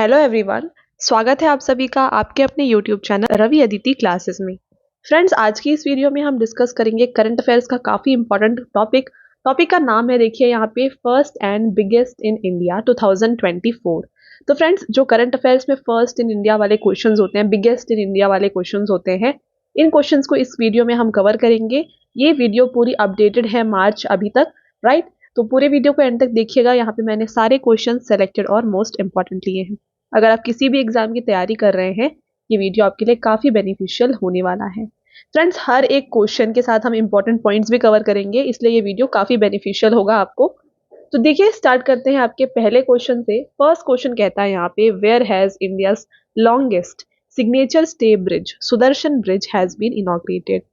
Hello everyone. स्वागत है आप सभी का आपके अपने YouTube channel Ravi Aditi classes में। फ्रेंड्स, आज की इस वीडियो में हम डिस्कस करेंगे करंट अफेयर्स का काफ़ी इंपॉर्टेंट टॉपिक का नाम है, देखिए यहाँ पे, first and biggest in India 2024। तो फ्रेंड्स, जो करंट अफेयर्स में फर्स्ट इन इंडिया वाले क्वेश्चंस होते हैं, बिगेस्ट इन इंडिया वाले क्वेश्चंस होते हैं, इन क्वेश्चंस को इस वीडियो में हम कवर करेंगे। ये वीडियो पूरी अपडेटेड है मार्च अभी तक, राइट? तो पूरे वीडियो को एंड तक देखिएगा। यहाँ पे मैंने सारे क्वेश्चन सेलेक्टेड और मोस्ट इंपॉर्टेंट लिए हैं। अगर आप किसी भी एग्जाम की तैयारी कर रहे हैं, ये वीडियो आपके लिए काफी बेनिफिशियल होने वाला है। फ्रेंड्स, हर एक क्वेश्चन के साथ हम इंपॉर्टेंट पॉइंट्स भी कवर करेंगे, इसलिए ये वीडियो काफी बेनिफिशियल होगा आपको। तो देखिए, स्टार्ट करते हैं आपके पहले क्वेश्चन से। फर्स्ट क्वेश्चन कहता है यहाँ पे, where has India's longest signature stay bridge Sudarshan bridge has been inaugurated.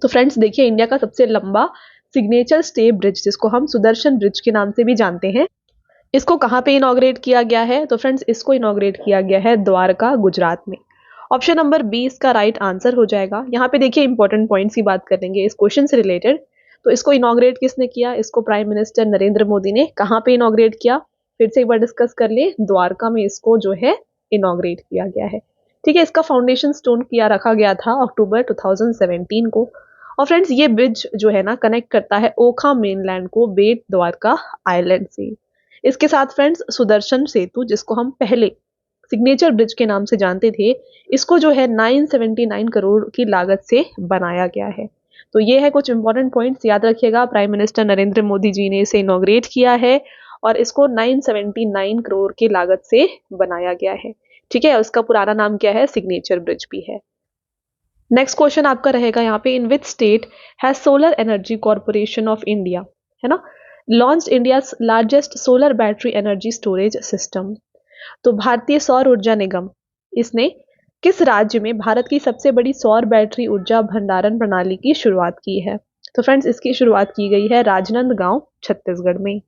तो फ्रेंड्स देखिए, इंडिया का सबसे लंबा सिग्नेचर स्टे ब्रिज, जिसको हम सुदर्शन ब्रिज के नाम से भी जानते हैं, इसको कहाँ पे इनॉग्रेट किया गया है? तो फ्रेंड्स, इसको इनॉग्रेट किया गया है द्वारका, गुजरात में। ऑप्शन नंबर बी इसका राइट आंसर हो जाएगा। यहाँ पे देखिए, इंपॉर्टेंट पॉइंट्स की बात करेंगे इस क्वेश्चन से रिलेटेड। तो इसको इनॉग्रेट किसने किया? इसको प्राइम मिनिस्टर नरेंद्र मोदी ने कहाँ पे इनॉग्रेट किया? फिर से एक बार डिस्कस कर ले, द्वारका में इसको जो है इनॉग्रेट किया गया है। ठीक है, इसका फाउंडेशन स्टोन किया रखा गया था अक्टूबर 2017 को। और फ्रेंड्स, ये ब्रिज जो है ना, कनेक्ट करता है ओखा मेनलैंड को बेट द्वारका आइलैंड से। इसके साथ फ्रेंड्स, सुदर्शन सेतु, जिसको हम पहले सिग्नेचर ब्रिज के नाम से जानते थे, इसको जो है 979 करोड़ की लागत से बनाया गया है। तो ये है कुछ इंपॉर्टेंट पॉइंट्स, याद रखिएगा। प्राइम मिनिस्टर नरेंद्र मोदी जी ने इसे इनॉग्रेट किया है और इसको 979 करोड़ की लागत से बनाया गया है। ठीक है, उसका पुराना नाम क्या है? सिग्नेचर ब्रिज भी है। नेक्स्ट क्वेश्चन आपका रहेगा यहाँ पे, in which state has solar energy corporation of India, है ना, launch India largest solar battery energy storage system. तो भारतीय सौर ऊर्जा निगम, इसने किस राज्य में भारत की सबसे बड़ी सौर बैटरी ऊर्जा भंडारण प्रणाली की शुरुआत की है? तो फ्रेंड्स, इसकी शुरुआत की गई है राजनांदगांव, छत्तीसगढ़ में।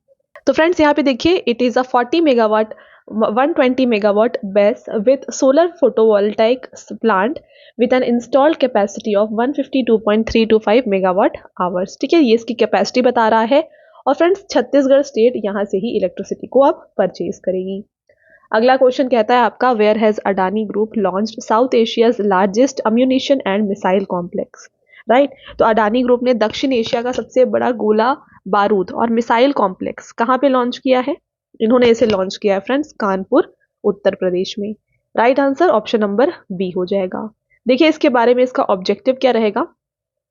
तो फ्रेंड्स, यहाँ पे देखिए, it is a 40 megawatt 120 megawatt BESS with solar photovoltaic plant with an installed capacity of 152.325 megawatt hours। ठीक है, ये इसकी कैपेसिटी बता रहा है। और फ्रेंड्स, छत्तीसगढ़ स्टेट यहाँ से ही इलेक्ट्रिसिटी को अब परचेज करेगी। अगला क्वेश्चन कहता है आपका, where has Adani group launched South Asia's largest ammunition and missile complex, right? तो अडानी ग्रुप ने दक्षिण एशिया का सबसे बड़ा गोला बारूद और मिसाइल कॉम्प्लेक्स कहाँ पे लॉन्च किया है? इन्होंने इसे लॉन्च किया है फ्रेंड्स, कानपुर, उत्तर प्रदेश में। Right answer option number B हो जाएगा। देखिए, इसके बारे में इसका ऑब्जेक्टिव क्या रहेगा?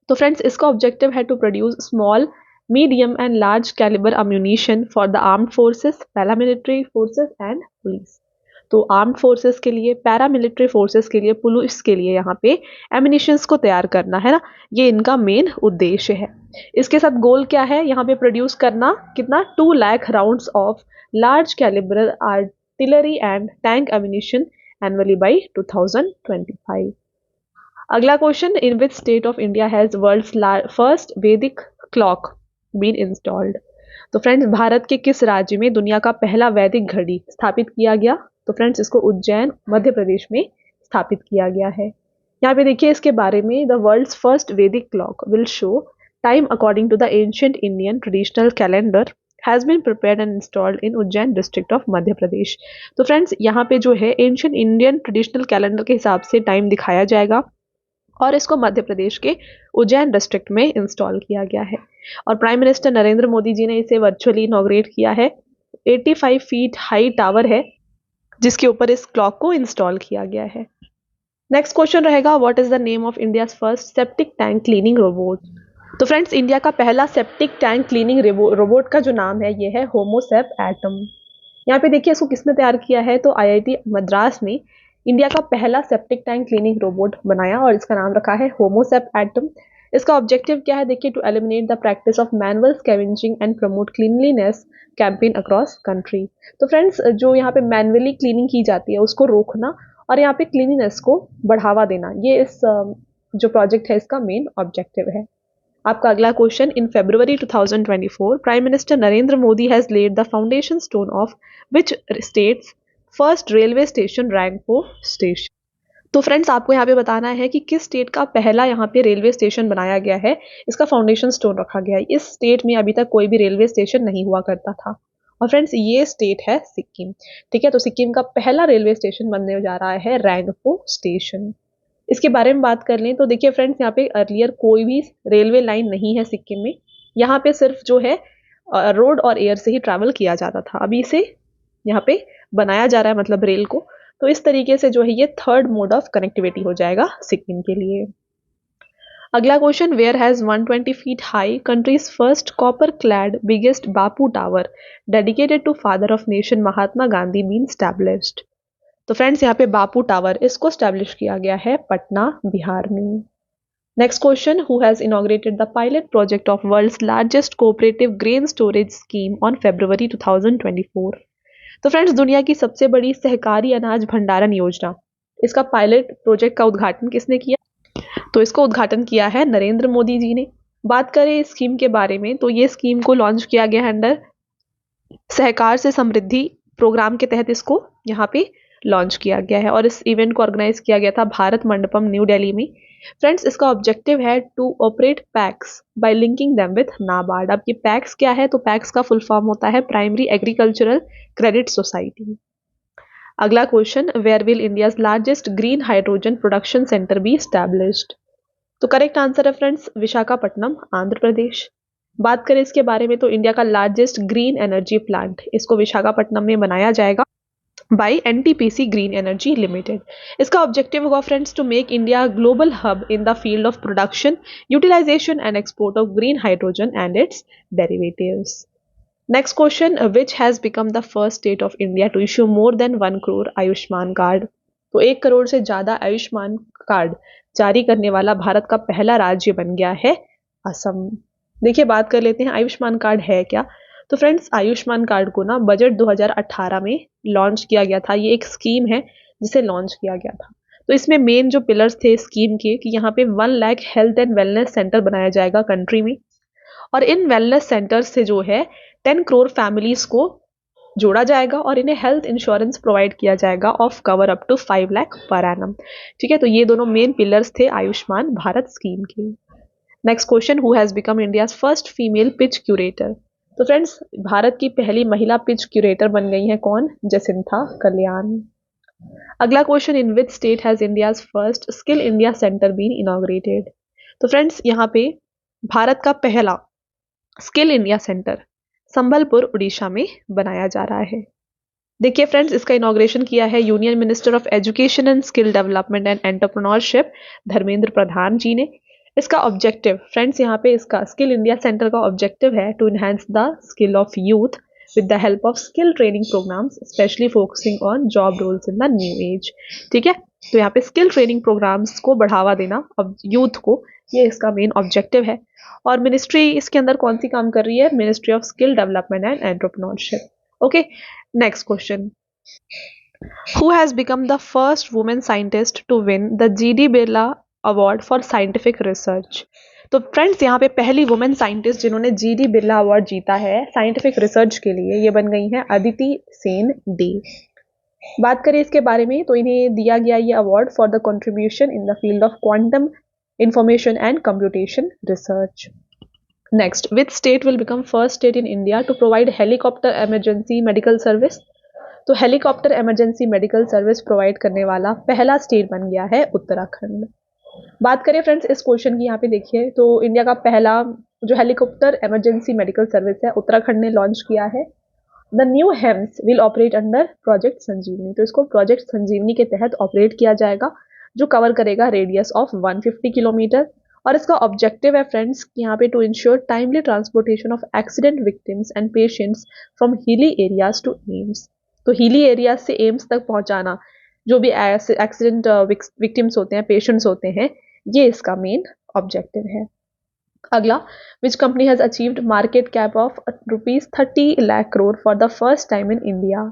तो फ्रेंड्स, इसका ऑब्जेक्टिव है to produce small medium and large calibre ammunition for the armed forces, paramilitary forces and police. तो आर्म्ड फोर्सेस के लिए, पैरामिलिट्री फोर्सेस के लिए, पुलिस के लिए यहाँ पे एमिनिशंस को तैयार करना है ना, ये इनका मेन उद्देश्य है। इसके साथ गोल क्या है? यहाँ पे प्रोड्यूस करना कितना? 2 lakh rounds of large calibre artillery and tank ammunition annually by 2025। अगला question, in which state of India has world's first Vedic clock been installed. तो फ्रेंड्स, भारत के किस राज्य में दुनिया का पहला वैदिक घड़ी स्थापित किया गया? तो फ्रेंड्स, इसको उज्जैन, मध्य प्रदेश में स्थापित किया गया है। यहाँ पे देखिए, इसके बारे में, the world's first Vedic clock will show time according to the ancient Indian traditional calendar has been prepared and installed in Ujjain district of Madhya Pradesh. तो फ्रेंड्स, यहाँ पे जो है एंशिएंट इंडियन ट्रेडिशनल कैलेंडर के हिसाब से टाइम दिखाया जाएगा और इसको मध्य प्रदेश के उज्जैन डिस्ट्रिक्ट में इंस्टॉल किया गया है। और प्राइम मिनिस्टर नरेंद्र मोदी जी ने इसे वर्चुअली इनॉग्रेट किया है। 85 फीट हाई टावर है जिसके ऊपर इस क्लॉक को इंस्टॉल किया गया है। नेक्स्ट क्वेश्चन रहेगा, what is the name of India's first septic tank cleaning robot. तो फ्रेंड्स, इंडिया का पहला सेप्टिक टैंक क्लीनिंग रोबोट का जो नाम है, ये है होमोसेप एटम। यहाँ पे देखिए, इसको किसने तैयार किया है? तो IIT मद्रास ने इंडिया का पहला सेप्टिक टैंक क्लीनिंग रोबोट बनाया और इसका नाम रखा है होमोसेप एटम। इसका ऑब्जेक्टिव क्या है? देखिए, to eliminate the practice of manual scavenging and promote cleanliness campaign across country. तो फ्रेंड्स, जो यहाँ पे मैनुअली क्लीनिंग की जाती है उसको रोकना और यहाँ पे क्लीनिनेस को बढ़ावा देना, ये इस जो प्रोजेक्ट है इसका मेन ऑब्जेक्टिव है। आपका अगला question, in February 2024 prime minister Narendra Modi has laid the foundation stone of which state's first railway station Rangpo station. तो फ्रेंड्स, आपको यहाँ पे बताना है कि किस स्टेट का पहला यहाँ पे रेलवे स्टेशन बनाया गया है, इसका फाउंडेशन स्टोन रखा गया है। इस स्टेट में अभी तक कोई भी रेलवे स्टेशन नहीं हुआ करता था और फ्रेंड्स ये स्टेट है सिक्किम। ठीक है, तो सिक्किम का पहला रेलवे स्टेशन बनने जा रहा है रैंगपो स्टेशन। इसके बारे में बात कर लें तो देखिए फ्रेंड्स, यहाँ पे अर्लियर कोई भी रेलवे लाइन नहीं है सिक्किम में। यहाँ पे सिर्फ जो है रोड और एयर से ही ट्रैवल किया जाता था। अभी इसे यहाँ पे बनाया जा रहा है, मतलब रेल को। तो इस तरीके से जो है ये थर्ड मोड ऑफ कनेक्टिविटी हो जाएगा सिक्किम के लिए। अगला question, where has 120 feet high country's first copper clad biggest Bapu tower dedicated to father of nation Mahatma Gandhi been established. तो फ्रेंड्स यहाँ पे बापू टावर इसको स्टैब्लिश किया गया है पटना बिहार में। Next question, who has inaugurated the pilot project of world's largest cooperative grain storage scheme on February 2024। तो friends, दुनिया की सबसे बड़ी सहकारी अनाज भंडारण योजना, इसका पायलट प्रोजेक्ट का उद्घाटन किसने किया? तो इसको उद्घाटन किया है नरेंद्र मोदी जी ने। बात करें इस स्कीम के बारे में तो ये स्कीम को लॉन्च किया गया है अंडर सहकार से समृद्धि प्रोग्राम के तहत। इसको यहाँ पे लॉन्च किया गया है और इस इवेंट को ऑर्गेनाइज किया गया था भारत मंडपम न्यू दिल्ली में। फ्रेंड्स, इसका ऑब्जेक्टिव है to operate PACS by linking them with NABARD. अब ये पैक्स क्या है? तो पैक्स का फुल फॉर्म होता है प्राइमरी एग्रीकल्चरल क्रेडिट सोसाइटी। अगला question, where will India's largest green hydrogen production centre be established? तो करेक्ट आंसर है फ्रेंड्स विशाखापट्टनम, आंध्र प्रदेश। बात करें इसके बारे में तो इंडिया का लार्जेस्ट ग्रीन एनर्जी प्लांट इसको विशाखापट्टनम में बनाया जाएगा by NTPC green energy limited. इसका ऑब्जेक्टिव होगा friends to make India global hub in the field of production, utilisation and export of green hydrogen and its derivatives. Next question, which has become the first state of India to issue more than 1 crore Ayushman card? तो 1 करोड़ से ज्यादा Ayushman card जारी करने वाला भारत का पहला राज्य बन गया है असम। देखिए, बात कर लेते हैं आयुष्मान कार्ड है क्या। तो फ्रेंड्स, आयुष्मान कार्ड को ना बजट 2018 में लॉन्च किया गया था। ये एक स्कीम है जिसे लॉन्च किया गया था। तो इसमें मेन जो पिलर्स थे स्कीम के कि यहाँ पे 1 lakh health and wellness centre बनाया जाएगा कंट्री में, और इन वेलनेस सेंटर्स से जो है 10 करोड़ फैमिलीज को जोड़ा जाएगा और इन्हें हेल्थ इंश्योरेंस प्रोवाइड किया जाएगा of cover up to 5 lakh per annum. ठीक है, तो ये दोनों मेन पिलर्स थे आयुष्मान भारत स्कीम के। Next question, who has become India's first female pitch curator? तो फ्रेंड्स, भारत की पहली महिला पिच क्यूरेटर बन गई है कौन? जसिंथा कल्याण। अगला question, in which state has India's first skill India centre been inaugurated? तो फ्रेंड्स, यहाँ पे भारत का पहला skill India centre Sambalpur Orissa में बनाया जा रहा है। देखिए फ्रेंड्स, इसका इनॉग्रेशन किया है union minister of education and skill development and entrepreneurship Dharmendra Pradhan ji ने। इसका ऑब्जेक्टिव फ्रेंड्स, यहाँ पे इसका स्किल इंडिया सेंटर का ऑब्जेक्टिव है to enhance the skill of youth with the help of skill training programmes specially focusing on job roles in the new age. ठीक है, तो यहाँ पे स्किल ट्रेनिंग प्रोग्राम्स को बढ़ावा देना अब यूथ को, ये इसका मेन ऑब्जेक्टिव है। और मिनिस्ट्री इसके अंदर कौन सी काम कर रही है? Ministry of skill development and entrepreneurship. Okay, next question, who has become the first women scientist to win the GD Birla award for scientific research? तो फ्रेंड्स, यहाँ पे पहली वुमेन साइंटिस्ट जिन्होंने जीडी बिरला अवार्ड जीता है साइंटिफिक रिसर्च के लिए, ये बन गई हैं अदिति सेन डे। बात करें इसके बारे में तो इन्हें दिया गया ये award for the contribution in the field of quantum information and computation research. Next, which state will become first state in India to provide helicopter emergency medical service? तो helicopter emergency medical service provide करने वाला पहला state बन गया है उत्तराखंड। बात करें friends इस क्वेश्चन की, यहाँ पे देखिए तो इंडिया का पहला जो हेलीकॉप्टर इमरजेंसी मेडिकल सर्विस है उत्तराखंड ने लॉन्च किया है। The new HEMS will operate under project Sanjeevani. तो इसको प्रोजेक्ट संजीवनी के तहत ऑपरेट किया जाएगा जो कवर करेगा रेडियस ऑफ 150 किलोमीटर। और इसका ऑब्जेक्टिव है फ्रेंड्स यहाँ पे to ensure timely transportation of accident victims and patients from hilly areas to AIIMS. तो हिली एरियाज से एम्स तक पहुंचाना जो भी एक्सीडेंट विक्टिम्स होते हैं, पेशेंट्स होते हैं, ये इसका मेन ऑब्जेक्टिव है। अगला, which company has achieved market cap of ₹30 lakh crore for the first time in India?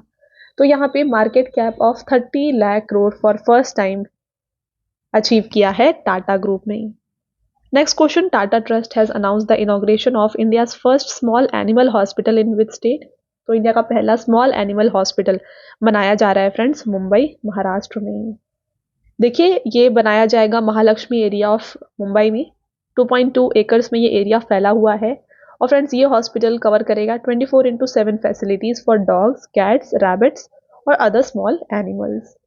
तो यहाँ पे market cap of 30 lakh crore for first time achieve किया है टाटा ग्रुप ने। Next question, Tata trust has announced the inauguration of India's first small animal hospital in which state? तो India का पहला small animal hospital बनाया जा रहा है फ्रेंड्स मुंबई महाराष्ट्र में। देखिए, ये बनाया जाएगा महालक्ष्मी एरिया ऑफ मुंबई में। 2.2 एकर्स में ये एरिया फैला हुआ है और फ्रेंड्स ये हॉस्पिटल कवर करेगा 24/7 facilities for dogs, cats, rabbits और अदर स्मॉल एनिमल्स।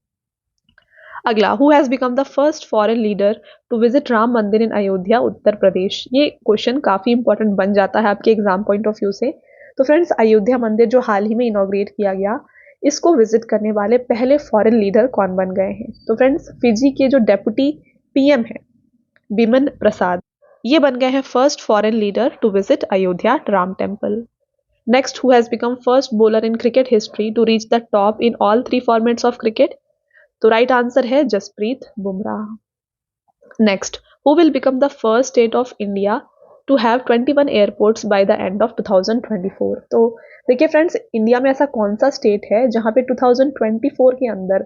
अगला, who has become the first foreign leader to visit Ram Mandir in Ayodhya, Uttar Pradesh. ये क्वेश्चन काफ़ी इंपॉर्टेंट बन जाता है आपके एग्जाम पॉइंट ऑफ व्यू से। तो फ्रेंड्स, अयोध्या मंदिर जो हाल ही में इनॉग्रेट किया गया, इसको विजिट करने वाले पहले फॉरेन लीडर कौन बन गए हैं? तो फ्रेंड्स, फिजी के जो डेप्यूटी पीएम है बिमन प्रसाद, ये बन गए हैं first foreign leader to visit Ayodhya Ram temple. Next, who has become first bowler in cricket history to reach the top in all 3 formats of cricket? तो राइट आंसर है Jasprit Bumrah. Next, who will become the first state of India to have 21 airports by the end of 2024? तो देखिए friends, India में ऐसा कौन सा state है जहां पे 2024 के अंदर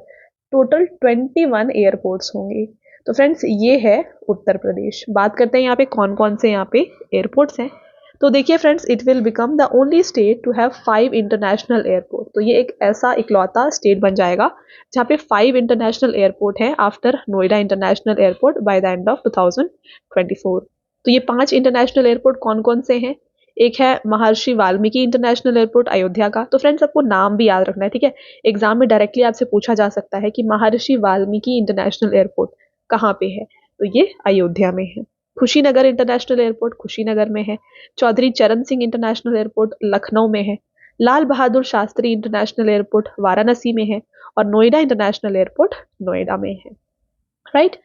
टोटल 21 एयरपोर्ट्स होंगे? तो फ्रेंड्स, ये है उत्तर प्रदेश। बात करते हैं यहाँ पे कौन कौन से यहाँ पे एयरपोर्ट्स हैं। तो देखिए friends, it will become the only state to have 5 international airport. तो ये एक ऐसा इकलौता स्टेट बन जाएगा जहाँ पे 5 इंटरनेशनल एयरपोर्ट हैं after Noida international airport bye the end of 2024। तो ये 5 इंटरनेशनल एयरपोर्ट कौन कौन से हैं? एक है महर्षि वाल्मीकि इंटरनेशनल एयरपोर्ट अयोध्या का। तो फ्रेंड्स, आपको नाम भी याद रखना है, ठीक है? एग्जाम में डायरेक्टली आपसे पूछा जा सकता है कि महर्षि वाल्मीकि इंटरनेशनल एयरपोर्ट कहाँ पे है? तो ये अयोध्या में है। खुशीनगर इंटरनेशनल एयरपोर्ट कुशीनगर में है। चौधरी चरण सिंह इंटरनेशनल एयरपोर्ट लखनऊ में है। लाल बहादुर शास्त्री इंटरनेशनल एयरपोर्ट वाराणसी में है। और नोएडा इंटरनेशनल एयरपोर्ट नोएडा में है। राइट।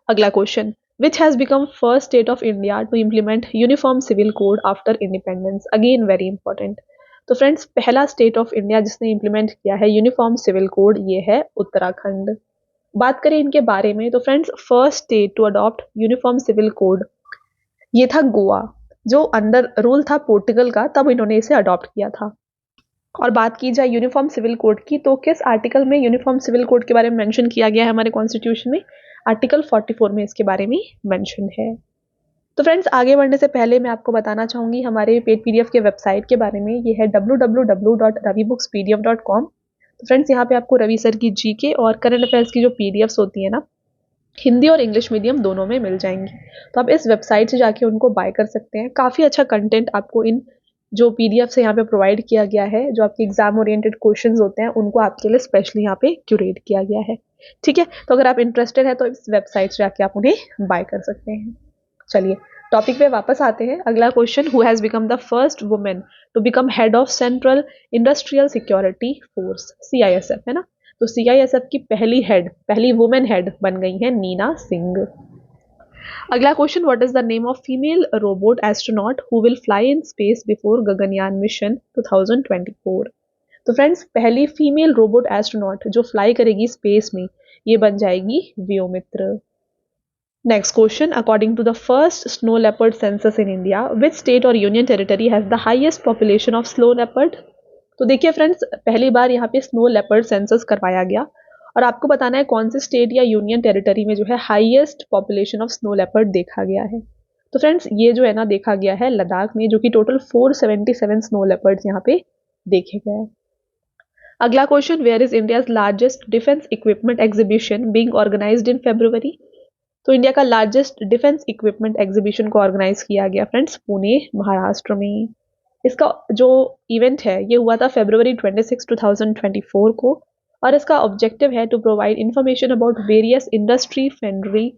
अगला question, which has become first state of India to implement uniform civil code after independence? Again very important. तो फ्रेंड्स, पहला स्टेट ऑफ इंडिया जिसने इंप्लीमेंट किया है यूनिफॉर्म सिविल कोड, ये है उत्तराखंड। बात करें इनके बारे में तो friends, first state to adopt uniform civil code ये था गोवा, जो अंडर रूल था पोर्टुगल का, तब इन्होंने इसे अडॉप्ट किया था। और बात की जाए यूनिफॉर्म सिविल कोड की, तो किस आर्टिकल में यूनिफॉर्म सिविल कोड के बारे में मेंशन किया गया है हमारे कॉन्स्टिट्यूशन में? आर्टिकल 44 में इसके बारे में मेंशन है। तो फ्रेंड्स, आगे बढ़ने से पहले मैं आपको बताना चाहूंगी हमारे पेड पीडीएफ के वेबसाइट के बारे में। ये है www.ravibookspdf.com। तो फ्रेंड्स, यहाँ पे आपको रवि सर की जीके और करंट अफेयर्स की जो पीडीएफ्स होती है ना, हिंदी और इंग्लिश मीडियम दोनों में मिल जाएंगी। तो आप इस वेबसाइट से जाके उनको बाय कर सकते हैं। काफ़ी अच्छा कंटेंट आपको इन जो पीडीएफ से यहाँ पे प्रोवाइड किया गया है, जो आपके एग्जाम ओरिएंटेड क्वेश्चंस होते हैं उनको आपके लिए स्पेशली यहाँ पे क्यूरेट किया गया है। ठीक है, तो अगर आप इंटरेस्टेड है तो इस वेबसाइट से जाके आप उन्हें बाय कर सकते हैं। चलिए टॉपिक पे वापस आते हैं। अगला question, who has become the first women to become head of central industrial security force, CISF, है ना? तो CISF की पहली वुमेन हेड बन गई है नीना सिंह। अगला question, what is the name of female robot astronaut who will fly in space before Gaganyaan mission 2024? तो फ्रेंड्स, पहली फीमेल रोबोट एस्ट्रोनॉट जो फ्लाई करेगी स्पेस में, ये बन जाएगी Vyommitra. Next question, according to the first snow leopard census in India, which state or union territory has the highest population of snow leopard? तो देखिए फ्रेंड्स, पहली बार यहाँ पे स्नो लेपर्ड सेंसस करवाया गया और आपको बताना है कौन से स्टेट या यूनियन टेरिटरी में जो है highest population of snow leopard देखा गया है। तो फ्रेंड्स, ये जो है ना देखा गया है लद्दाख में, जो कि टोटल 477 स्नो लेपर्ड्स यहाँ पे देखे गए हैं। अगला question, where is India's largest defence equipment exhibition being organised in February? तो इंडिया का लार्जेस्ट डिफेंस इक्विपमेंट एग्जीबिशन को ऑर्गेनाइज किया गया फ्रेंड्स पुणे, महाराष्ट्र में। इसका जो इवेंट है ये हुआ था February 26, 2024 को, और इसका ऑब्जेक्टिव है to provide information about various industry friendly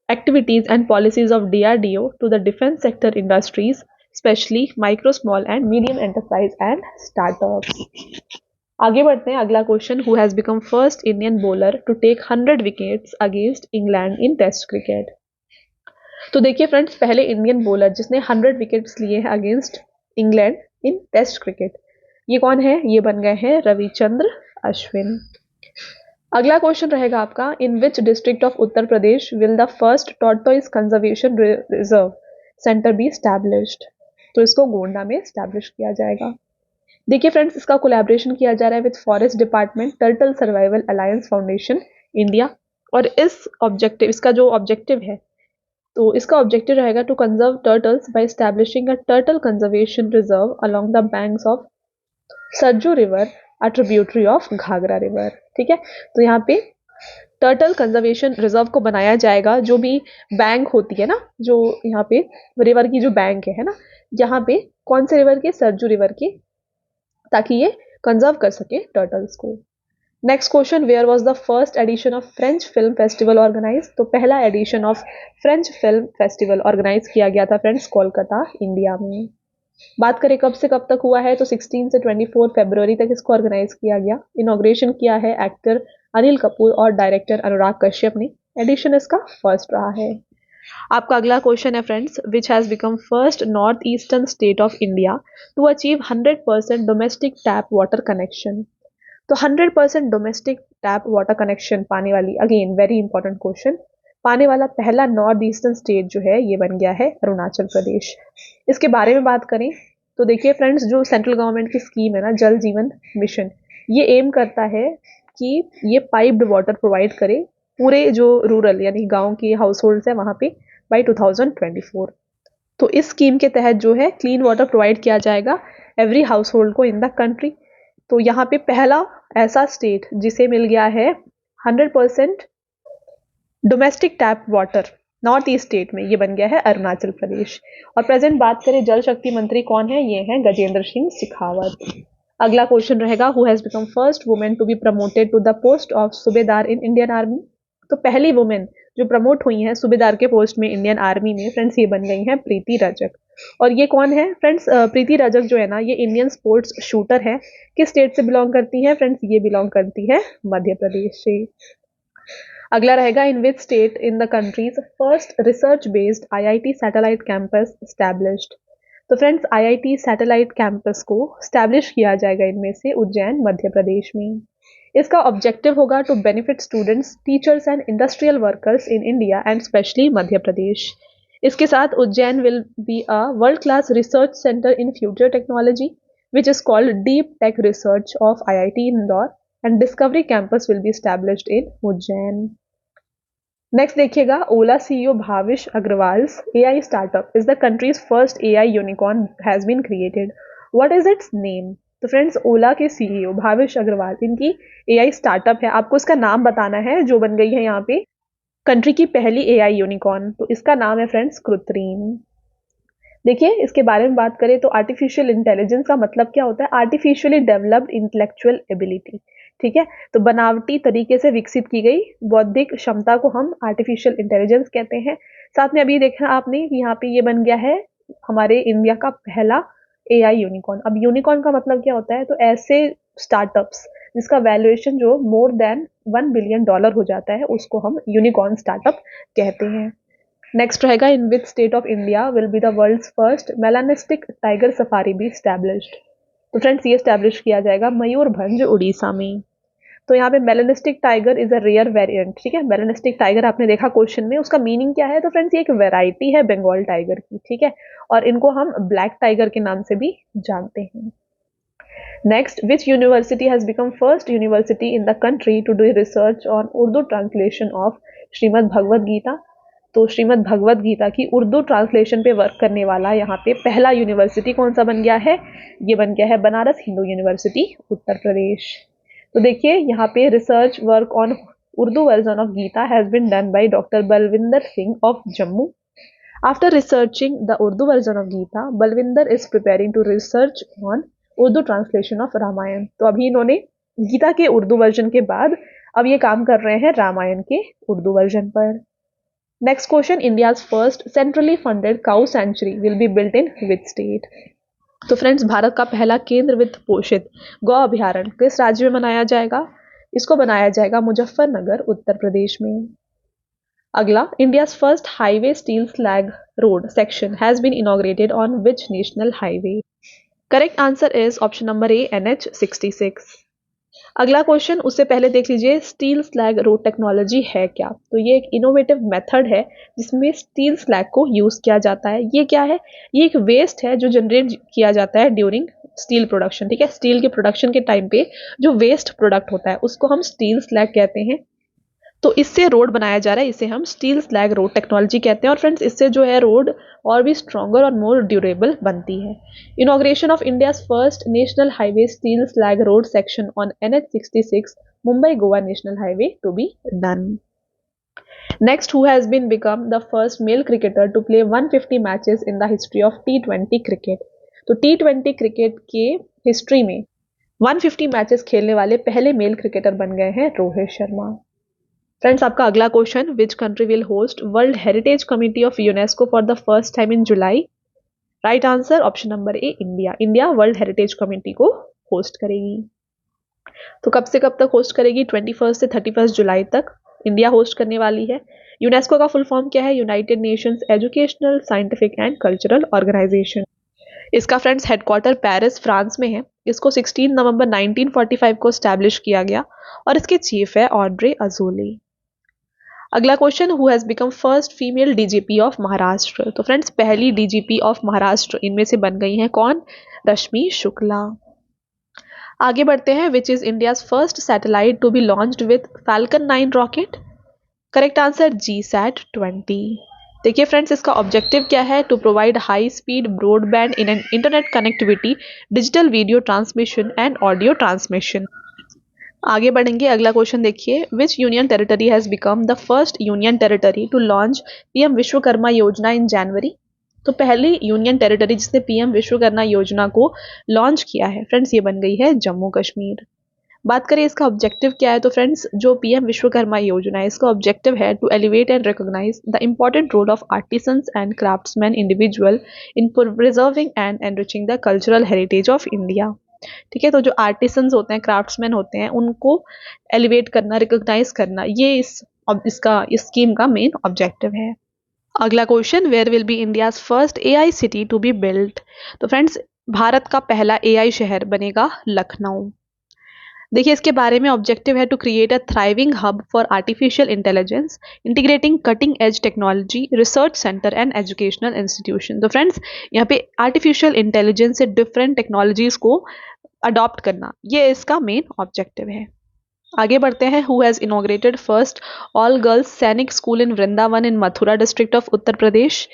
activities and policies of DRDO to the defence sector industries, specially micro, small and medium enterprise and startups. आगे बढ़ते हैं। अगला question, who has become first Indian bowler to take 100 wickets against England in test cricket? तो देखिए friends, पहले Indian bowler जिसने 100 wickets लिए हैं against England in test cricket, ये कौन है? ये बन गए हैं रविचंद्र अश्विन। अगला क्वेश्चन रहेगा आपका, in which district of Uttar Pradesh will the first tortoise conservation reserve centre be established? तो इसको गोंडा में स्टैब्लिश किया जाएगा। देखिए फ्रेंड्स, इसका कोलैबोरेशन किया जा रहा है with forest department, turtle survival alliance foundation India. और इसका जो ऑब्जेक्टिव है, तो इसका ऑब्जेक्टिव रहेगा to conserve turtles by establishing a turtle conservation reserve along the banks of Sarju river, a tributary of Ghaghara river. ठीक है, तो यहाँ पे टर्टल कंजर्वेशन रिजर्व को बनाया जाएगा, जो भी बैंक होती है ना, जो यहाँ पे रिवर की जो बैंक है ना, यहाँ पे कौन से रिवर के, सरजू रिवर के, ताकि ये कंजर्व कर सके टर्टल्स को। Next question, where was the first edition of French film festival organise? तो पहला edition of French film festival organise किया गया था फ्रेंड्स कोलकाता, इंडिया में। बात करें कब से कब तक हुआ है, तो 16 से 24 फरवरी तक इसको ऑर्गेनाइज किया गया। इनॉग्रेशन किया है एक्टर अनिल कपूर और डायरेक्टर अनुराग कश्यप ने। एडिशन इसका फर्स्ट रहा है। आपका अगला क्वेश्चन है friends, which has become first north eastern state of India to achieve 100% domestic tap water connection? तो 100% डोमेस्टिक टैप वाटर कनेक्शन पाने वाली, अगेन वेरी इंपॉर्टेंट क्वेश्चन, पाने वाला पहला नॉर्थ ईस्टर्न स्टेट जो है ये बन गया है अरुणाचल प्रदेश। इसके बारे में बात करें तो देखिए फ्रेंड्स, जो सेंट्रल गवर्नमेंट की स्कीम है ना, जल जीवन मिशन, ये एम करता है कि ये पाइप्ड वाटर प्रोवाइड करे पूरे जो रूरल यानी गांव के हाउस होल्ड्स है वहाँ पे बाई 2024। तो इस स्कीम के तहत जो है क्लीन वाटर प्रोवाइड किया जाएगा एवरी हाउस होल्ड को इन द कंट्री। तो यहाँ पे पहला ऐसा स्टेट जिसे मिल गया है 100% domestic tap water north east state में, ये बन गया है अरुणाचल प्रदेश। और प्रेजेंट बात करें जल शक्ति मंत्री कौन है, ये हैं गजेंद्र सिंह शेखावत। अगला क्वेश्चन रहेगा, who has become first women to be promoted to the post of Subedar in Indian army? तो पहली वुमेन जो प्रमोट हुई हैं सूबेदार के पोस्ट में इंडियन आर्मी में फ्रेंड्स, ये बन गई हैं प्रीति रजक। और ये कौन है फ्रेंड्स, प्रीति रजक जो है ना, ये इंडियन स्पोर्ट्स शूटर है। किस स्टेट से बिलोंग करती है फ्रेंड्स, ये बिलोंग करती है मध्य प्रदेश से। अगला रहेगा, in which state in the country's first research based IIT satellite campus established? तो फ्रेंड्स, आईआईटी सैटेलाइट कैंपस को स्टैब्लिश किया जाएगा इनमें से उज्जैन मध्य प्रदेश में। इसका ऑब्जेक्टिव होगा to benefit students, teachers and industrial workers in India and specially Madhya Pradesh. इसके साथ Ujjain will be a world class research centre in future technology which is called deep tech research of IIT Indore and discovery campus will be established इन Ujjain. Next देखिएगा, Ola CEO Bhavish Aggarwal's AI startup is the country's first AI unicorn has been created, what is its name? तो friends, ओला के CEO Bhavish Agarwal, इनकी AI startup है, आपको इसका नाम बताना है, जो बन गई है यहाँ पे कंट्री की पहली एआई यूनिकॉर्न। तो इसका नाम है फ्रेंड्स कृत्रिम। देखिए इसके बारे में बात करें तो आर्टिफिशियल इंटेलिजेंस का मतलब क्या होता है, आर्टिफिशियली डेवलप्ड इंटेलेक्चुअल एबिलिटी। ठीक है, तो बनावटी तरीके से विकसित की गई बौद्धिक क्षमता को हम आर्टिफिशियल इंटेलिजेंस कहते हैं। साथ में अभी देखा आपने कि यहाँ पे ये बन गया है हमारे इंडिया का पहला एआई यूनिकॉर्न। अब यूनिकॉर्न का मतलब क्या होता है, तो ऐसे स्टार्टअप्स जिसका वैल्यूएशन जो मोर देन $1 बिलियन हो जाता है, उसको हम यूनिकॉर्न स्टार्टअप कहते हैं। नेक्स्ट रहेगा, in which state of India will be the world's first melanistic tiger safari be established? तो फ्रेंड्स, ये स्टैब्लिश किया जाएगा मयूरभंज उड़ीसा में। तो यहाँ पे melanistic tiger is a rare variant. ठीक है, मेलानिस्टिक टाइगर आपने देखा क्वेश्चन में, उसका मीनिंग क्या है, तो फ्रेंड्स ये एक वेराइटी है बंगाल टाइगर की। ठीक है, और इनको हम ब्लैक टाइगर के नाम से भी जानते हैं। Next, which university has become first university in the country to do research on Urdu translation of Shrimad Bhagavad Gita? तो श्रीमद् भगवद गीता की उर्दू ट्रांसलेशन पे वर्क करने वाला यहाँ पे पहला यूनिवर्सिटी कौन सा बन गया है, ये बन गया है बनारस हिंदू यूनिवर्सिटी उत्तर प्रदेश। तो देखिए यहाँ पे research work on Urdu version of Gita has been done by doctor Balwinder Singh of Jammu. After researching the Urdu version of Gita, Balwinder is preparing to research on Urdu translation of Ramayana. तो अभी इन्होंने गीता के उर्दू वर्जन के बाद अब ये काम कर रहे हैं रामायण के उर्दू वर्जन पर। Next question, India's first centrally funded cow sanctuary will be built in which state? तो फ्रेंड्स, भारत का पहला केंद्र वित्त पोषित गौ अभ्यारण्य किस राज्य में बनाया जाएगा? इसको बनाया जाएगा मुजफ्फरनगर उत्तर प्रदेश में। अगला, India's first highway steel slag road section has been inaugurated on which national highway? Correct answer is option number A, NH66। अगला क्वेश्चन, उससे पहले देख लीजिए स्टील स्लैग रोड टेक्नोलॉजी है क्या? तो ये एक इनोवेटिव मेथड है जिसमें स्टील स्लैग को यूज किया जाता है। ये क्या है, ये एक वेस्ट है जो जनरेट किया जाता है ड्यूरिंग स्टील प्रोडक्शन। ठीक है, स्टील के प्रोडक्शन के टाइम पे जो वेस्ट प्रोडक्ट होता है उसको हम स्टील स्लैग कहते हैं। तो इससे रोड बनाया जा रहा है, इसे हम स्टील स्लैग रोड टेक्नोलॉजी कहते हैं। और फ्रेंड्स, इससे जो है रोड और भी स्ट्रॉन्गर और मोर ड्यूरेबल बनती है। Inauguration of India's first national highway steel slag road section on NH66 Mumbai Goa National Highway to be done. Next, who has been become the first male cricketer to play 150 matches in the history of T20 cricket? तो T20 cricket के history में 150 matches खेलने वाले पहले male cricketer बन गए हैं Rohit Sharma. Friends, आपका अगला question, which country will host world heritage committee of UNESCO for the first time in July? Right answer option number A, India. India world heritage committee को होस्ट करेगी। तो कब से कब तक होस्ट करेगी? 21 से 31 जुलाई तक इंडिया होस्ट करने वाली है। यूनेस्को का फुल फॉर्म क्या है? United Nations Educational, Scientific and Cultural Organization. इसका फ्रेंड्स हेडक्वार्टर पेरिस, फ्रांस में है। इसको 16 नवंबर 1945 को स्टैब्लिश किया गया और इसके चीफ है ऑड्रे अजोले। अगला question, who has become first female DGP of Maharashtra? तो फ्रेंड्स, पहली डीजीपी ऑफ महाराष्ट्र इनमें से बन गई हैं कौन? रश्मि शुक्ला। आगे बढ़ते हैं, which is India's first satellite to be launched with Falcon 9 rocket? Correct answer GSAT-20। देखिए फ्रेंड्स, इसका ऑब्जेक्टिव क्या है? To provide high speed broadband in internet connectivity, digital video transmission and audio transmission. आगे बढ़ेंगे, अगला क्वेश्चन देखिए, which union territory has become the first union territory to launch PM Vishwakarma Yojana in January? तो पहली union territory जिसने PM Vishwakarma Yojana को launch किया है फ्रेंड्स, ये बन गई है जम्मू कश्मीर। बात करें इसका ऑब्जेक्टिव क्या है, तो फ्रेंड्स जो पीएम विश्वकर्मा योजना है इसका ऑब्जेक्टिव है to elevate and recognise the important role of artisans and craftsman individual in preserving and enriching the cultural heritage of India. ठीक है, तो जो आर्टिसंस होते हैं, क्राफ्ट्समैन होते हैं, उनको एलिवेट करना, रिकॉग्नाइज करना, ये इस स्कीम का मेन ऑब्जेक्टिव है। अगला question, where will be India's first AI city to be built? तो फ्रेंड्स, भारत का पहला एआई शहर बनेगा लखनऊ। देखिए इसके बारे में, ऑब्जेक्टिव है to create a thriving hub for artificial intelligence integrating cutting edge technology, research centre and educational institution. तो फ्रेंड्स, यहाँ पे आर्टिफिशियल इंटेलिजेंस से डिफरेंट टेक्नोलॉजीज को अडॉप्ट करना, ये इसका मेन ऑब्जेक्टिव है। आगे बढ़ते हैं, who has inaugurated first all girls Sainik school in Vrindavan in Mathura district of Uttar Pradesh?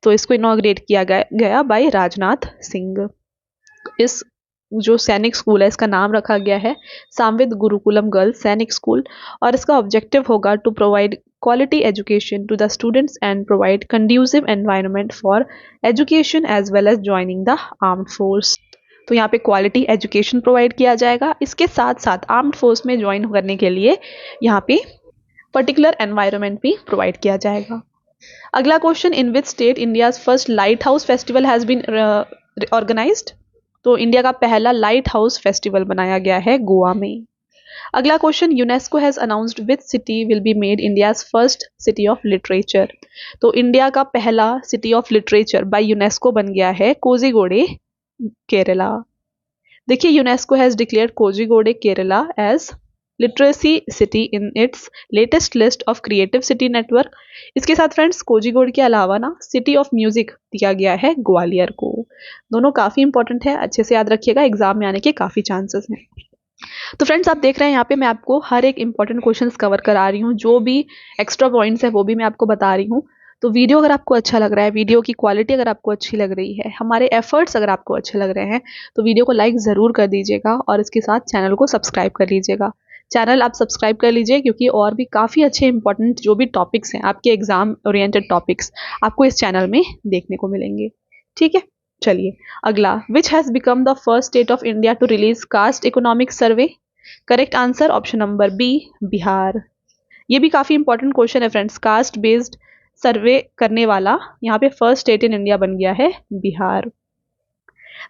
तो इसको इनॉग्रेट किया गया बाय राजनाथ सिंह। इस जो सैनिक स्कूल है इसका नाम रखा गया है सामविद गुरुकुलम गर्ल्स सैनिक स्कूल, और इसका ऑब्जेक्टिव होगा to provide quality education to the students and provide conducive environment for education as well as joining the armed force. तो यहाँ पे क्वालिटी एजुकेशन प्रोवाइड किया जाएगा, इसके साथ साथ आर्म्ड फोर्स में ज्वाइन करने के लिए यहाँ पे पर्टिकुलर एनवायरनमेंट भी प्रोवाइड किया जाएगा। अगला question, in which state India's first light house festival has been organised? तो इंडिया का पहला लाइट हाउस फेस्टिवल बनाया गया है गोवा में। अगला question, UNESCO has announced which city will be made India's first city of literature? तो इंडिया का पहला city of literature by UNESCO बन गया है कोझिकोडे, केरला। देखिए, UNESCO has declared Kozhikode Kerala as literacy city in its latest list of creative city network. इसके साथ friends, Kozhikode के अलावा ना सिटी ऑफ म्यूजिक दिया गया है ग्वालियर को। दोनों काफ़ी इंपॉर्टेंट है, अच्छे से याद रखिएगा, एग्जाम में आने के काफ़ी चांसेस हैं। तो फ्रेंड्स, आप देख रहे हैं यहाँ पे मैं आपको हर एक इंपॉर्टेंट क्वेश्चंस कवर करा रही हूँ, जो भी एक्स्ट्रा पॉइंट्स है वो भी मैं आपको बता रही हूँ। तो वीडियो अगर आपको अच्छा लग रहा है, वीडियो की क्वालिटी अगर आपको अच्छी लग रही है, हमारे एफर्ट्स अगर आपको अच्छे लग रहे हैं, तो वीडियो को लाइक ज़रूर कर दीजिएगा और इसके साथ चैनल को सब्सक्राइब कर लीजिएगा। चैनल आप सब्सक्राइब कर लीजिए, क्योंकि और भी काफ़ी अच्छे इंपॉर्टेंट जो भी टॉपिक्स हैं, आपके एग्जाम ओरिएंटेड टॉपिक्स, आपको इस चैनल में देखने को मिलेंगे। ठीक है, चलिए अगला, which has become the first state of India to release caste economic survey? Correct answer option number B, Bihar. ये भी काफ़ी इंपॉर्टेंट क्वेश्चन है फ्रेंड्स, कास्ट बेस्ड सर्वे करने वाला यहाँ पे फर्स्ट स्टेट इन इंडिया बन गया है बिहार।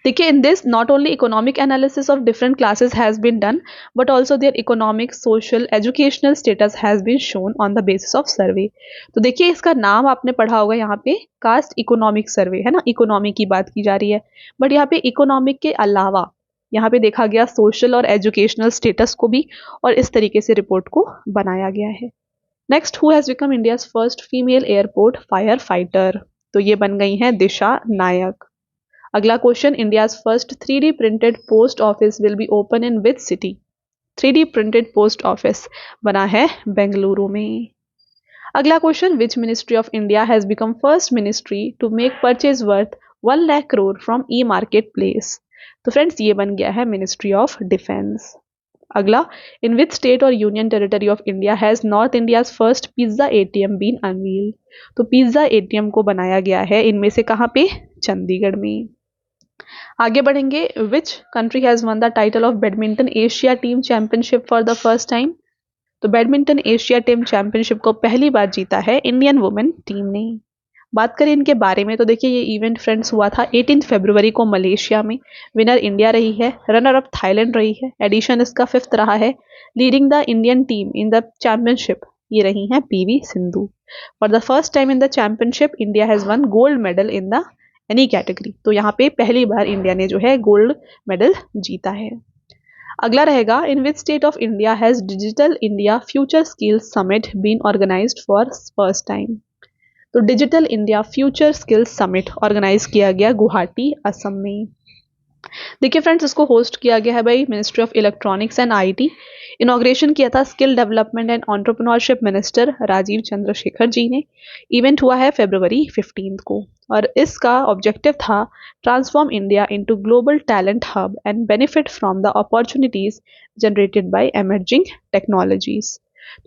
देखिए, in this not only economic analysis of different classes has been done, but also their economic, social, educational status has been shown on the basis of survey. तो देखिए, इसका नाम आपने पढ़ा होगा यहाँ पे, कास्ट इकोनॉमिक सर्वे, है ना, इकोनॉमी की बात की जा रही है, बट यहाँ पे इकोनॉमिक के अलावा यहाँ पे देखा गया सोशल और एजुकेशनल स्टेटस को भी, और इस तरीके से रिपोर्ट को बनाया गया है। Next, who has become India's first female airport fire fighter? तो ये बन गई हैं दिशा नायक। अगला question, India's first 3D printed post office will be open in which city? 3D printed post office बना है बेंगलुरु में। अगला question, which ministry of India has become first ministry to make purchase worth 1 lakh crore from e market place? तो friends, ये बन गया है ministry of defence. अगला, इन विच स्टेट और union territory of India has north India's first pizza ATM been unveiled? तो pizza ATM को बनाया गया है इनमें से कहाँ पे? चंडीगढ़ में। आगे बढ़ेंगे, which country has one the title of badminton Asia team championship for the first time? तो बैडमिंटन एशिया टीम चैंपियनशिप को पहली बार जीता है इंडियन वुमेन टीम ने। बात करें इनके बारे में तो देखिए ये इवेंट फ्रेंड्स हुआ था 18 फरवरी को मलेशिया में। विनर इंडिया रही है, रनर अप थाईलैंड रही है, एडिशन इसका 5th रहा है। Leading the Indian team in the championship ये रही हैं PV Sindhu. For the first time in the championship India has one gold medal in the any category. तो यहाँ पे पहली बार इंडिया ने जो है गोल्ड मेडल जीता है। अगला रहेगा, in which state of India has digital India future skills summit been organised for first time? तो digital India future skills summit organise किया गया गुवाहाटी असम में। देखिए फ्रेंड्स, इसको होस्ट किया गया है भाई ministry of electronics and IT. Inauguration किया था skill development and entrepreneurship minister Rajeev Chandrasekhar ji ने। इवेंट हुआ है February 15 को और इसका ऑब्जेक्टिव था transform India into global talent hub and benefit from the opportunities generated by emerging technologies.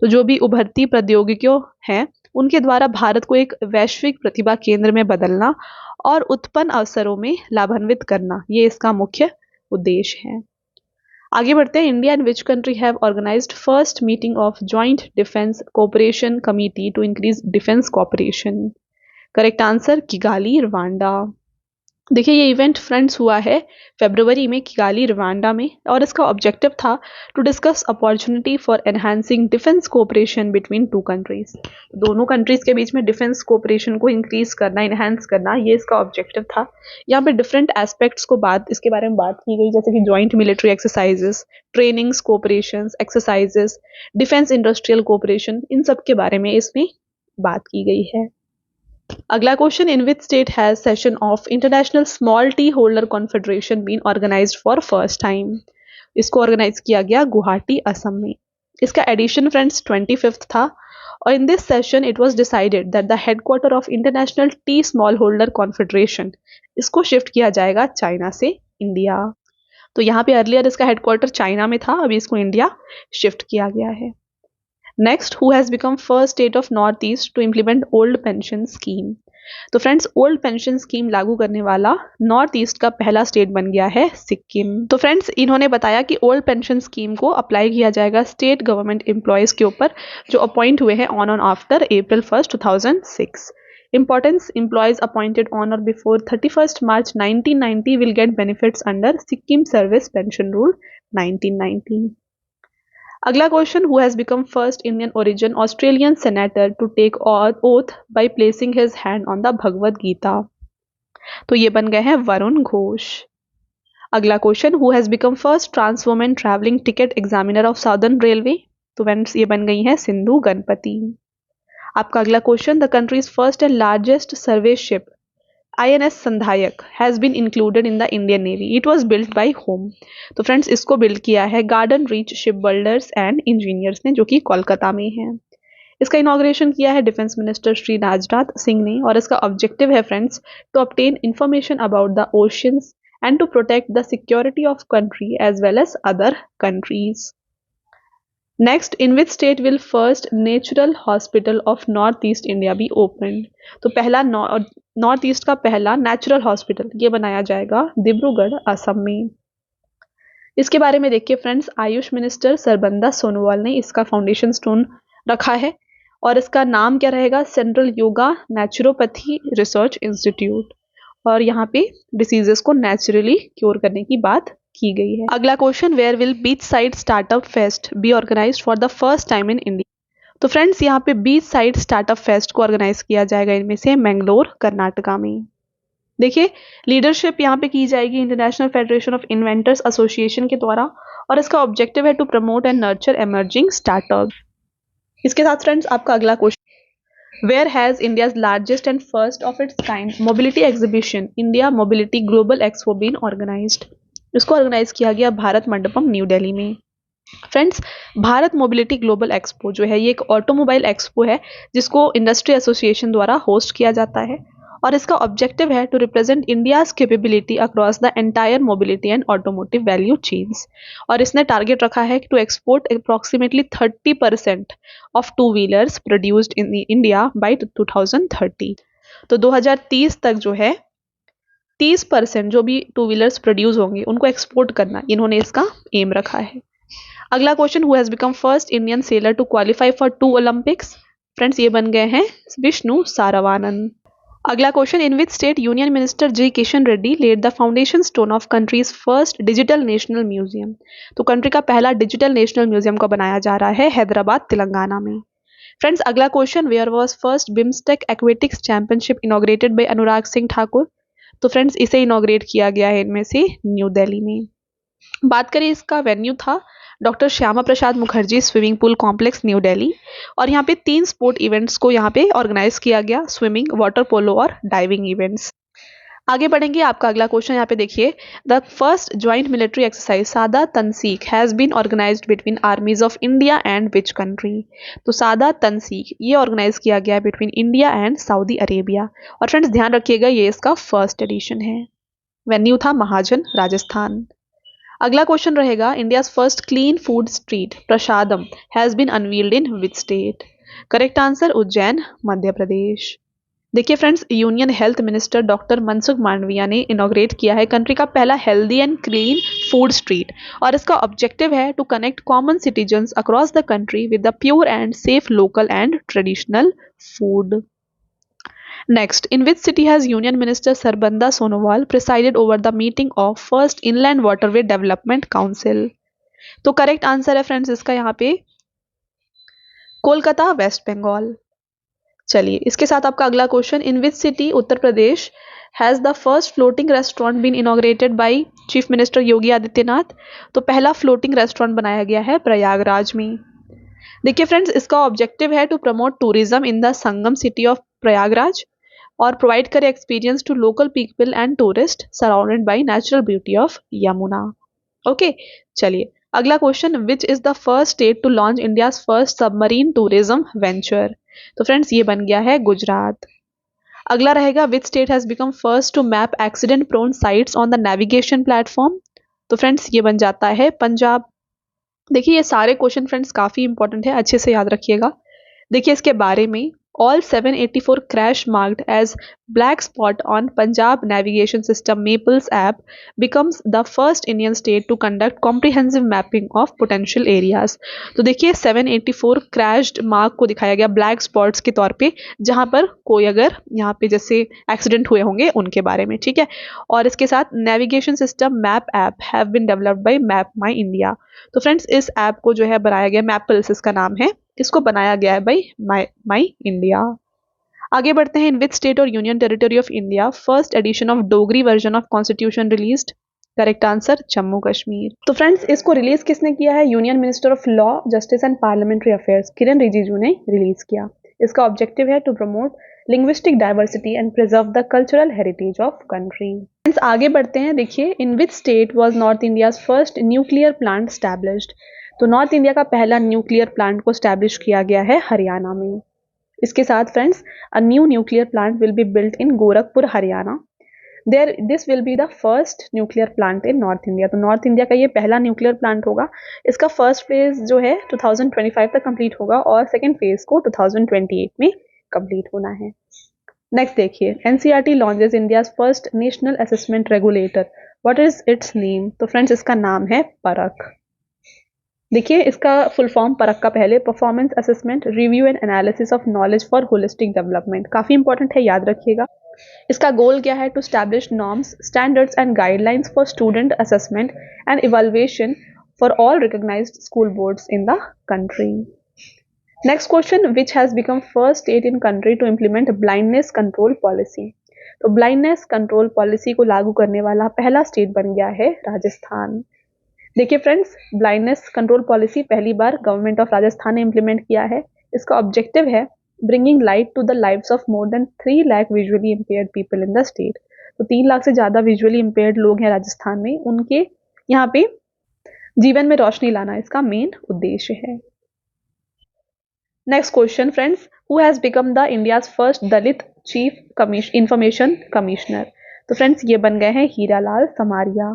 तो जो भी उभरती प्रौद्योगिकियों हैं उनके द्वारा भारत को एक वैश्विक प्रतिभा केंद्र में बदलना और उत्पन्न अवसरों में लाभान्वित करना, ये इसका मुख्य उद्देश्य है। आगे बढ़ते हैं, India and which country have organised first meeting of joint defence cooperation committee to increase defence cooperation? Correct answer, Kigali Rwanda. देखिए ये इवेंट फ्रेंड्स हुआ है फरवरी में किगाली रवांडा में और इसका ऑब्जेक्टिव था to discuss opportunity for enhancing defence cooperation between two countries. दोनों कंट्रीज के बीच में डिफेंस कोऑपरेशन को इंक्रीज करना, इनहांस करना, ये इसका ऑब्जेक्टिव था। यहाँ पे डिफरेंट एस्पेक्ट्स को इसके बारे में बात की गई, जैसे कि joint military exercises, trainings, cooperation exercises, defence industrial cooperation, इन सब के बारे में इसमें बात की गई है। अगला question, in which state has session of international small tea holder confederation been organised for first time? इसको ऑर्गेनाइज किया गया गुवाहाटी असम में। इसका एडिशन फ्रेंड्स 25th था और in this session it was decided that the headquarter of international T small holder confederation इसको shift किया जाएगा चाइना से इंडिया। तो यहाँ पे अर्लियर इसका हेडक्वार्टर चाइना में था, अभी इसको इंडिया शिफ्ट किया गया है। Next, who has become first state of north east to implement old pension scheme? तो फ्रेंड्स ओल्ड पेंशन स्कीम लागू करने वाला नॉर्थ ईस्ट का पहला स्टेट बन गया है सिक्किम। तो फ्रेंड्स इन्होंने बताया कि ओल्ड पेंशन स्कीम को अप्लाई किया जाएगा स्टेट गवर्नमेंट एम्प्लॉयज के ऊपर जो अपॉइंट हुए हैं ऑन और after April 1, 2006। Importance, employees appointed on or before 31st March 1990 will get benefits under Sikkim Service Pension Rule 1990। अगला question, who has become first Indian origin Australian senator to take oath by placing his hand on the Bhagavad Gita? तो ये बन गए हैं वरुण घोष। अगला question, who has become first trans women travelling ticket examiner of southern railway? तो friends ये बन गई हैं सिंधु गणपति। आपका अगला question, the country's first and largest survey ship INS Sandhayak has been included in the Indian navy, it was built by home? तो friends इसको build किया है garden reach ship builders and engineers ने, जो कि कोलकाता में है। इसका इनॉग्रेशन किया है डिफेंस मिनिस्टर श्री राजनाथ सिंह ने और इसका ऑब्जेक्टिव है friends to obtain information about the oceans and to protect the security of country as well as other countries. Next, in which state will first natural hospital of north east India be open? तो पहला north east का पहला natural hospital ये बनाया जाएगा डिब्रूगढ़ असम में। इसके बारे में देखिए फ्रेंड्स, आयुष मिनिस्टर सरबंदा सोनोवाल ने इसका फाउंडेशन स्टोन रखा है और इसका नाम क्या रहेगा? Central yoga naturopathy research institute. और यहाँ पे डिसीजेस को नेचुरली क्योर करने की बात की गई है। अगला question, where will beach side startup fest be organised for the first time in India? तो फ्रेंड्स यहाँ पे बीच साइड स्टार्टअप फेस्ट को ऑर्गेनाइज किया जाएगा इनमें से मैंगलोर कर्नाटका में। देखिए लीडरशिप यहाँ पे की जाएगी international federation of inventors association के द्वारा और इसका ऑब्जेक्टिव है to promote and nurture emerging startup. इसके साथ फ्रेंड्स आपका अगला question, where has India's largest and first of its kind mobility exhibition India mobility global expo been organised? इसको ऑर्गेनाइज किया गया भारत मंडपम न्यू दिल्ली में। Friends Bharat mobility global expo जो है ये एक ऑटोमोबाइल एक्सपो है जिसको इंडस्ट्री एसोसिएशन द्वारा होस्ट किया जाता है और इसका ऑब्जेक्टिव है to represent India's capability across the entire mobility and automotive value chains. और इसने टारगेट रखा है to export approximately 30% of two wheelers produced in India by 2030। तो 2030 तक जो है 30% जो भी टू व्हीलर्स प्रोड्यूस होंगे उनको एक्सपोर्ट करना, इन्होंने इसका एम रखा है। अगला question, who has become first Indian sailor to qualify for 2 Olympics. Friends ये बन गए हैं विष्णु सारावानन। अगला question, in which state union minister G Kishan Reddy laid the foundation stone of country's first digital national museum. तो कंट्री का पहला डिजिटल नेशनल म्यूजियम को बनाया जा रहा है हैदराबाद तेलंगाना में। फ्रेंड्स अगला question, where was first BIMSTEC aquatics championship inaugurated by Anurag Singh Thakur. तो फ्रेंड्स इसे इनॉग्रेट किया गया है इनमें से न्यू दिल्ली में। बात करें इसका वेन्यू था doctor Shyama Prasad Mukherjee swimming pool complex new Delhi. और यहाँ पे 3 स्पोर्ट इवेंट्स को यहाँ पे ऑर्गेनाइज किया गया, स्विमिंग, वाटर पोलो और डाइविंग इवेंट्स। आगे बढ़ेंगे, आपका अगला क्वेश्चन यहाँ पे देखिए, the first joint military exercise Sada Tanseeq has been organised between armies of India and which country. तो सादा तनसीक ये ऑर्गेनाइज किया गया है between India and Saudi Arabia. और फ्रेंड्स ध्यान रखिएगा ये इसका फर्स्ट एडिशन है। वेन्यू था महाजन राजस्थान। अगला क्वेश्चन रहेगा, India's first clean food street Prasadam has been unveiled in which state. Correct answer Ujjain Madhya Pradesh. देखिए friends, union health minister doctor Mansukh Mandaviya ने इनॉग्रेट किया है कंट्री का पहला healthy and clean food street. और इसका ऑब्जेक्टिव है to connect common citizens across the country with the pure and safe local and traditional food. Next, in which city has Union Minister Sarbanda Sonowal presided over the meeting of First Inland Waterway Development Council? तो correct answer है friends इसका यहाँ पे Kolkata waste Bengal. चलिए इसके साथ आपका अगला question, in which city Uttar Pradesh has the first floating restaurant been inaugurated by chief minister Yogi Adityanath. तो पहला फ्लोटिंग रेस्टोरेंट बनाया गया है प्रयागराज में। देखिए फ्रेंड्स, इसका ऑब्जेक्टिव है to promote tourism in the Sangam city of Prayagraj और प्रोवाइड करे experience to local people and tourist surrounded by natural beauty of Yamuna. Okay चलिए अगला question, which is the first state to launch India's first submarine tourism venture. तो friends ये बन गया है गुजरात। अगला रहेगा, which state has become first to map accident prone sites on the navigation platform. तो फ्रेंड्स ये बन जाता है पंजाब। देखिए ये सारे क्वेश्चन फ्रेंड्स काफी इंपॉर्टेंट है, अच्छे से याद रखिएगा। देखिए इसके बारे में, all 784 crash marked as black spot on Punjab navigation system Maples app becomes the first Indian state to conduct comprehensive mapping of potential areas। तो देखिए 784 crashed mark को दिखाया गया ब्लैक स्पॉट्स के तौर पे, जहां पर कोई अगर यहाँ पे जैसे एक्सीडेंट हुए होंगे उनके बारे में, ठीक है। और इसके साथ navigation system map app have been developed by map my India. तो फ्रेंड्स इस ऐप को जो है बनाया गया, मैपल्स इसका नाम है, इसको बनाया गया है भाई माई इंडिया। आगे बढ़ते हैं, इन विच स्टेट और union territory of India first edition of Dogri version of constitution released. Correct answer Jammu Kashmir. तो फ्रेंड्स इसको रिलीज किसने किया है, union minister of law justice and parliamentary affairs Kiren Rijiju ने रिलीज किया। इसका ऑब्जेक्टिव है to promote linguistic diversity and preserve the cultural heritage of country. Friends आगे बढ़ते हैं, देखिए in which state was north India's first nuclear plant established. तो north India का पहला न्यूक्लियर प्लांट को स्टैब्लिश किया गया है हरियाणा में। इसके साथ friends a new nuclear plant will be built in Gorakhpur Haryana. This will be the first nuclear plant in north India. तो नॉर्थ इंडिया का ये पहला न्यूक्लियर प्लांट होगा। इसका फर्स्ट फेज जो है 2025 तक कंप्लीट होगा और सेकेंड फेज को 2028 में कंप्लीट होना है। नेक्स्ट देखिए, NCERT launches India's first national assessment regulator, what is its name. तो फ्रेंड्स इसका नाम है परख। देखिए इसका फुल फॉर्म परख का पहले performance assessment review and analysis of knowledge for holistic development, काफी इंपॉर्टेंट है, याद रखिएगा। इसका गोल क्या है, to establish norms standards and guidelines for student assessment and evaluation for all recognised school boards in the country. Next question, which has become first state in country to implement blindness control policy. तो blindness control policy को लागू करने वाला पहला state बन गया है राजस्थान। देखिए फ्रेंड्स, ब्लाइंडनेस कंट्रोल पॉलिसी पहली बार गवर्नमेंट ऑफ राजस्थान ने इंप्लीमेंट किया है। इसका ऑब्जेक्टिव है bringing light to the lives of more than 3 lakh visually impaired people in the state. तो 3 लाख से ज्यादा विजुअली इम्पेयर्ड लोग हैं राजस्थान में, उनके यहाँ पे जीवन में रोशनी लाना इसका मेन उद्देश्य है। Next question friends, who has become the India's first Dalit chief information commissioner. तो फ्रेंड्स ये बन गए हैं हीरालाल समारिया।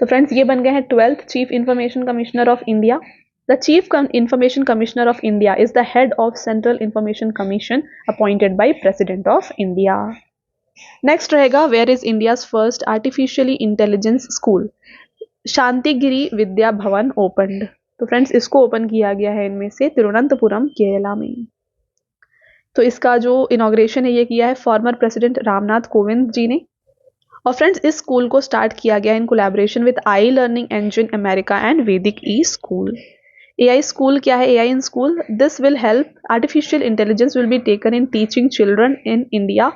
तो फ्रेंड्स ये बन गए हैं 12th chief information commissioner of India. The chief information commissioner of India is the head of central information commission appointed by president of India. Next रहेगा where is India's first artificially intelligence school. Shantigiri Vidya Bhavan opened. तो friends इसको open किया गया है इनमें से तिरुवनंतपुरम केरला में। तो इसका जो इनॉग्रेशन है ये किया है फॉर्मर प्रेसिडेंट रामनाथ कोविंद जी ने। और फ्रेंड्स इस स्कूल को स्टार्ट किया गया इन collaboration with I learning engine America and वैदिक ई स्कूल। एआई स्कूल क्या है? AI in school this will help artificial intelligence will be taken in teaching children in India